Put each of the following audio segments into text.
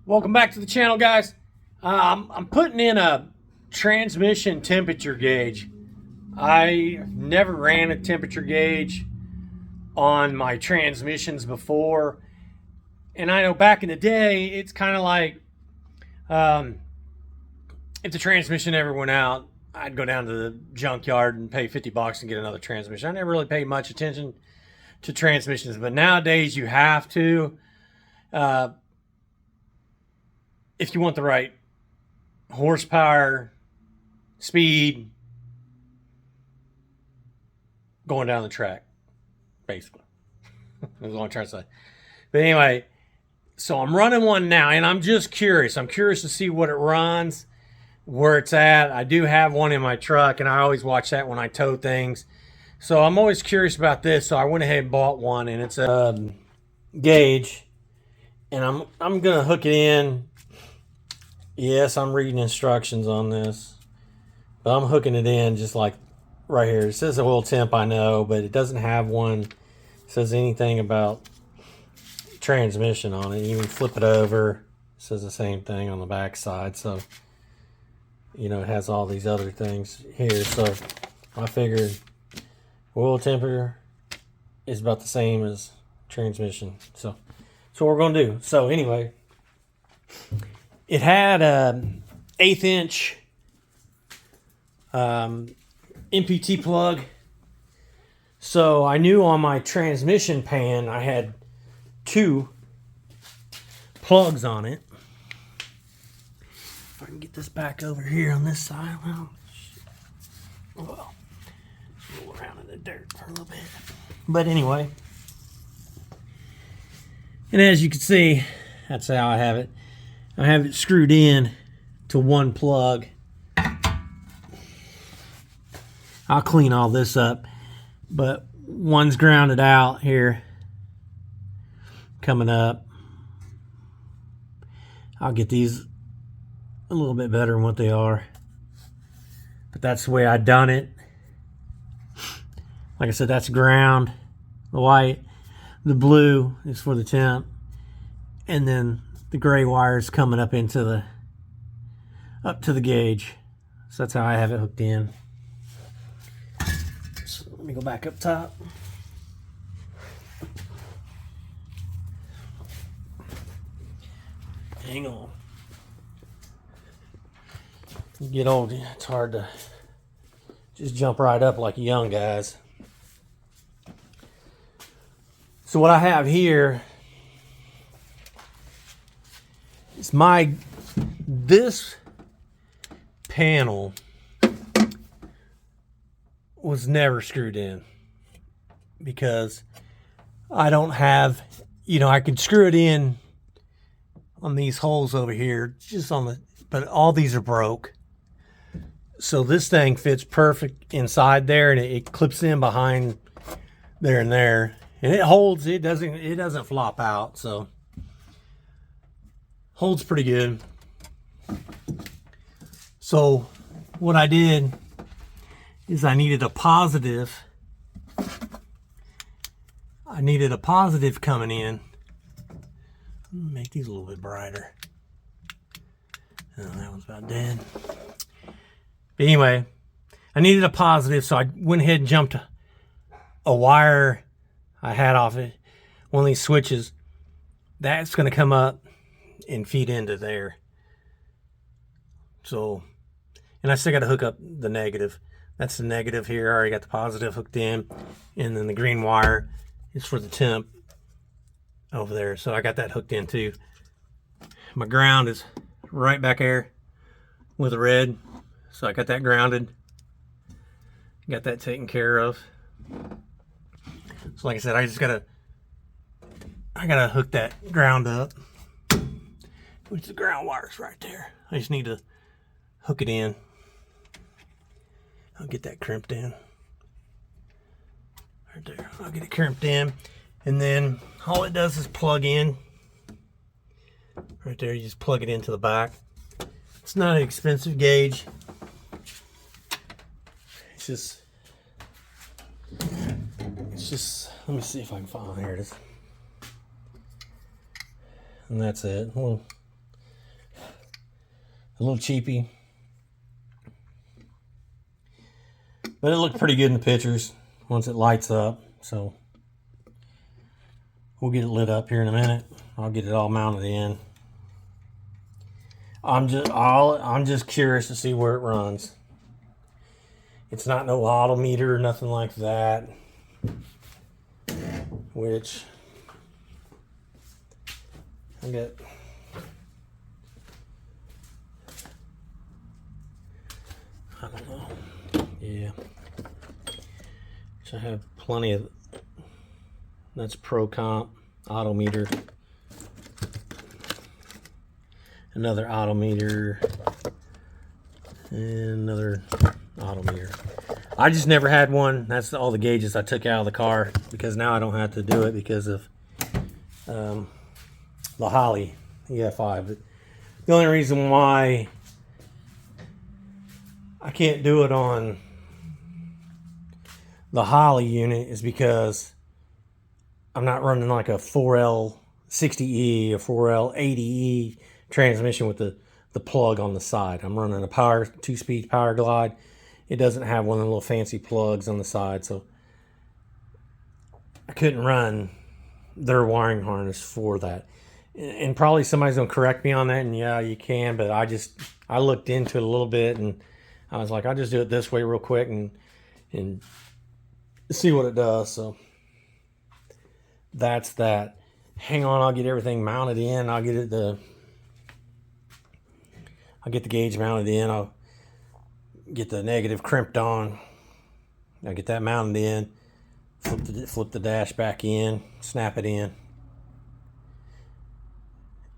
Welcome back to the channel, guys. I'm putting in a transmission temperature gauge. I never ran a temperature gauge on my transmissions before, and I know back in the day, it's kind of like um, if the transmission ever went out, I'd go down to the junkyard and pay $50 and get another transmission. I never really paid much attention to transmissions, but nowadays you have to. Uh, if you want the right horsepower, speed, going down the track, basically. That's what I'm trying to say. But anyway, so I'm running one now, and I'm just curious. I'm curious to see what it runs, where it's at. I do have one in my truck, and I always watch that when I tow things. So I'm always curious about this, so I went ahead and bought one, and it's a gauge, and I'm gonna hook it in. Yes, I'm reading instructions on this, but I'm hooking it in just like right here. It says oil temp, I know, but it doesn't have one that says anything about transmission on it. You can flip it over, it says the same thing on the back side. So, you know, it has all these other things here. So I figured oil temperature is about the same as transmission. So that's what we're going to do. So anyway, it had a 1/8 inch MPT plug. So I knew on my transmission pan I had 2 plugs on it. If I can get this back over here on this side, well, roll around in the dirt for a little bit. But anyway, and as you can see, that's how I have it. I have it screwed in to one plug. I'll clean all this up, but one's grounded out here, coming up. I'll get these a little bit better than what they are, but that's the way I done it. Like I said, that's ground. The white, the blue is for the temp, and then the gray wires coming up into the to the gauge. So that's how I have it hooked in. So let me go back up top. Hang on. You get old, it's hard to just jump right up like young guys. So what I have here is this panel was never screwed in because I don't have, you know, I can screw it in on these holes over here, just on the, but all these are broke. So this thing fits perfect inside there, and it clips in behind there and there, and it holds. It doesn't flop out. So holds pretty good. So what I did is I needed a positive. I needed a positive coming in. Make these a little bit brighter. Oh, that one's about dead. But anyway, I needed a positive, so I went ahead and jumped a wire I had off it, one of these switches. That's going to come up and feed into there. So, and I still got to hook up the negative. That's the negative here. I already got the positive hooked in, and then the green wire is for the temp over there. So I got that hooked in too. My ground is right back there with the red. So I got that grounded. Got that taken care of. So like I said, I gotta hook that ground up. Which the ground wire's right there. I just need to hook it in. I'll get that crimped in. Right there. I'll get it crimped in. And then all it does is plug in. Right there, you just plug it into the back. It's not an expensive gauge. It's just, let me see if I can find, here it is. And that's it. Well, A little cheapy. But it looked pretty good in the pictures once it lights up. So we'll get it lit up here in a minute. I'll get it all mounted in. I'm just curious to see where it runs. It's not no auto meter or nothing like that. Which I get. I don't know. Yeah. So I have plenty of. That's Pro Comp auto meter. Another auto meter. And another auto meter. I just never had one. That's all the gauges I took out of the car because now I don't have to do it because of the Holley EF5. But the only reason why I can't do it on the Holley unit is because I'm not running like a 4L60E or 4L80E transmission with the plug on the side. I'm running a power 2-speed power glide. It doesn't have one of the little fancy plugs on the side, so I couldn't run their wiring harness for that. And probably somebody's gonna correct me on that, and yeah, you can, but I looked into it a little bit and I was like, I'll just do it this way real quick and see what it does. So that's that. Hang on, I'll get everything mounted in. I'll get the gauge mounted in. I'll get the negative crimped on. I'll get that mounted in. Flip the dash back in. Snap it in.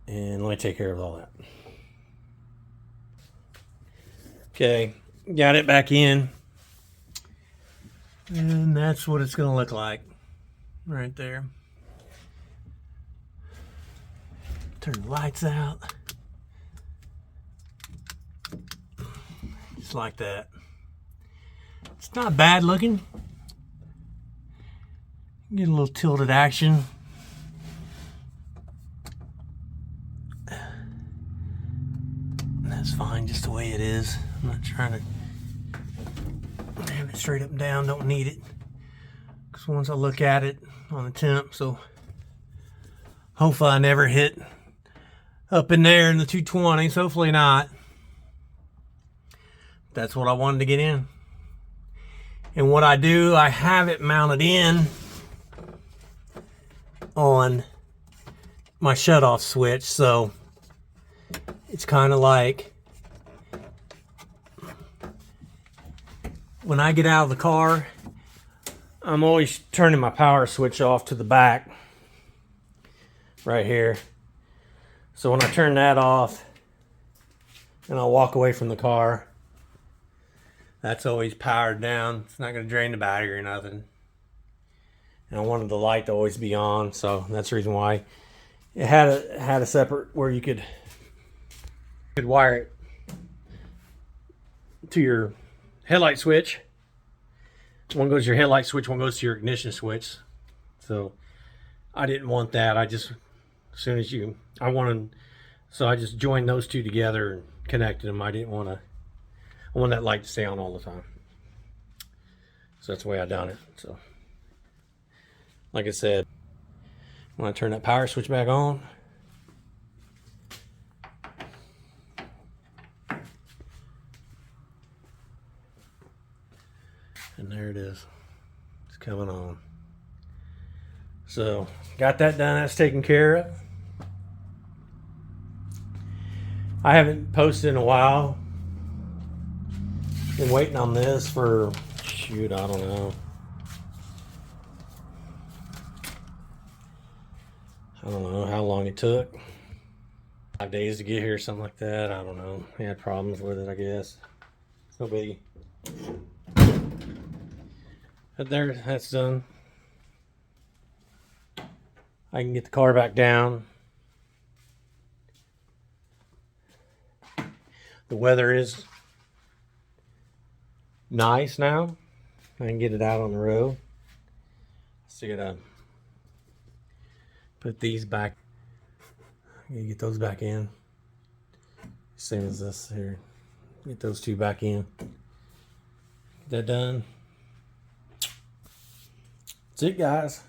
And let me take care of all that. Okay, got it back in. And that's what it's going to look like. Right there. Turn the lights out. Just like that. It's not bad looking. Get a little tilted action. That's fine just the way it is. I'm not trying to have it straight up and down. Don't need it. Because once I look at it on the temp, so hopefully I never hit up in there in the 220s. Hopefully not. That's what I wanted to get in. And what I do, I have it mounted in on my shutoff switch, so it's kind of like when I get out of the car, I'm always turning my power switch off to the back right here. So when I turn that off and I walk away from the car, that's always powered down. It's not going to drain the battery or nothing. And I wanted the light to always be on, so that's the reason why it had a separate where you could wire it to your headlight switch. One goes to your headlight switch, one goes to your ignition switch. So I didn't want that. I just, as soon as so I just joined those two together and connected them. I want that light to stay on all the time. So that's the way I done it. So like I said, when I turn that power switch back on, and there it is. It's coming on. So got that done. That's taken care of. I haven't posted in a while. Been waiting on this for, shoot, I don't know. I don't know how long it took. 5 days to get here, something like that. I don't know. I had problems with it, I guess. It's no biggie. But there, that's done. I can get the car back down. The weather is nice now. I can get it out on the road. Still gotta put these back. I gotta get those back in. Same as this here. Get those two back in. Get that done. That's it, guys.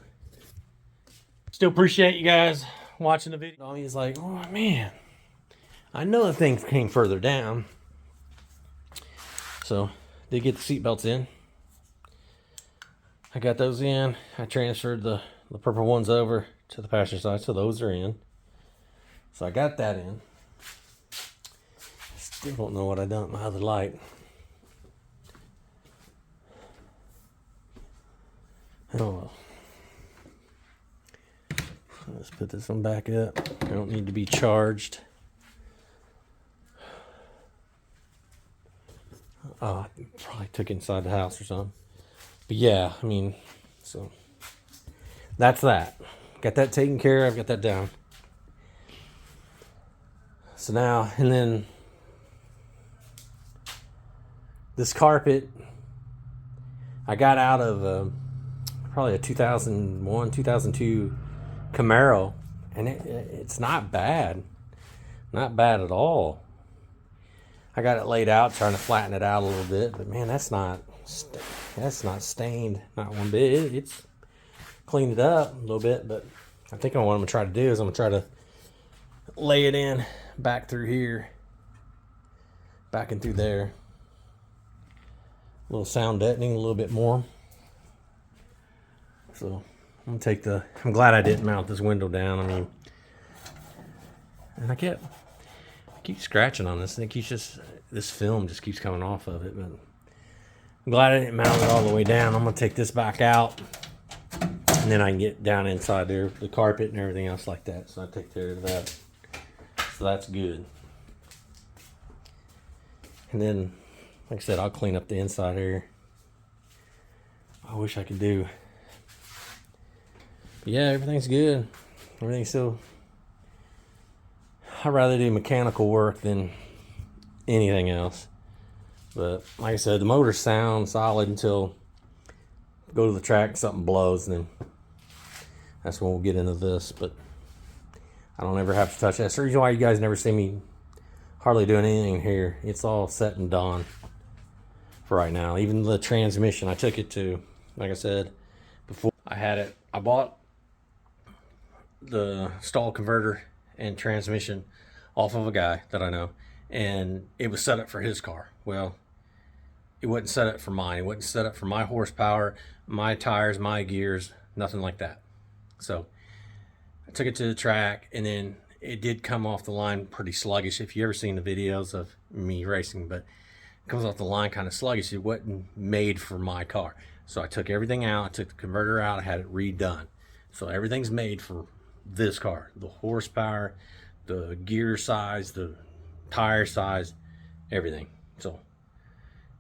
Still appreciate you guys watching the video. He's like, oh man, I know the thing came further down. So did get the seat belts in. I got those in. I transferred the purple ones over to the passenger side, so those are in. So I got that in. Still don't know what I done with my other light. Oh well. Let's put this one back up. I don't need to be charged. I probably took it inside the house or something. But yeah, I mean, so that's that. Got that taken care of, got that down. So now, and then this carpet, I got out of probably a 2001, 2002 Camaro, and it's not bad. Not bad at all. I got it laid out, trying to flatten it out a little bit, but man, that's not stained, not one bit. It's cleaned it up a little bit, but I think what I'm gonna try to do is I'm gonna try to lay it in back through here, back and through there. A little sound deadening, a little bit more. So I'm gonna I'm glad I didn't mount this window down. I mean, and I keep scratching on this, and this film just keeps coming off of it. But I'm glad I didn't mount it all the way down. I'm gonna take this back out, and then I can get down inside there, the carpet and everything else like that. So I take care of that. So that's good. And then, like I said, I'll clean up the inside here. I wish I could do. But yeah, everything's good. Everything's still. I'd rather do mechanical work than anything else. But like I said, the motor's sound solid until go to the track, something blows, and then that's when we'll get into this. But I don't ever have to touch that. That's the reason why you guys never see me hardly doing anything here. It's all set and done for right now. Even the transmission, I took it to, like I said before, I bought the stall converter and transmission off of a guy that I know, and it was set up for his car. Well, it wasn't set up for mine. It wasn't set up for my horsepower, my tires, my gears, nothing like that. So I took it to the track, and then it did come off the line pretty sluggish. If you ever seen the videos of me racing, but it comes off the line kind of sluggish. It wasn't made for my car. So I took everything out, I took the converter out, I had it redone. So everything's made for this car. The horsepower, the gear size, the tire size, everything. So,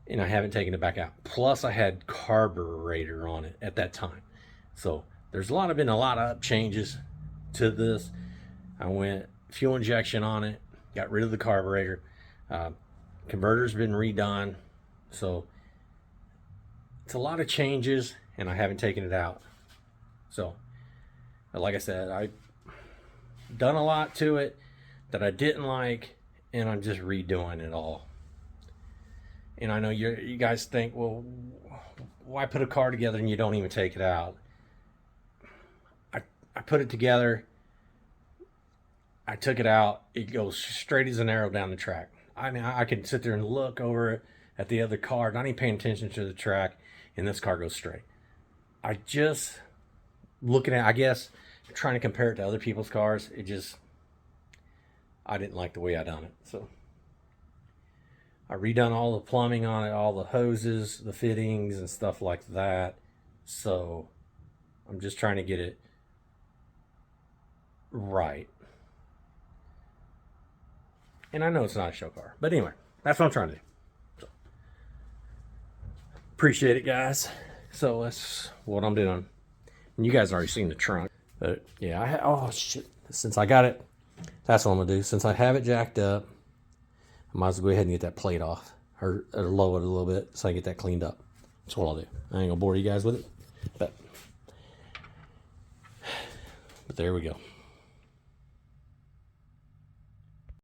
and I haven't taken it back out. Plus I had carburetor on it at that time. So there's been a lot of changes to this. I went fuel injection on it, got rid of the carburetor. Converter's been redone. So it's a lot of changes, and I haven't taken it out. So like I said, I've done a lot to it that I didn't like, and I'm just redoing it all. And I know you guys think, well, why put a car together and you don't even take it out? I put it together, I took it out, it goes straight as an arrow down the track. I mean, I can sit there and look over at the other car, not even paying attention to the track, and this car goes straight. I just, looking at, I guess, trying to compare it to other people's cars, I didn't like the way I done it. So I redone all the plumbing on it, all the hoses, the fittings and stuff like that. So I'm just trying to get it right. And I know it's not a show car, but anyway, that's what I'm trying to do. So, appreciate it, guys. So that's what I'm doing. And you guys already seen the trunk, but yeah, oh shit. Since I got it, that's what I'm gonna do. Since I have it jacked up, I might as well go ahead and get that plate off, or lower it a little bit so I can get that cleaned up. That's what I'll do. I ain't gonna bore you guys with it, but there we go.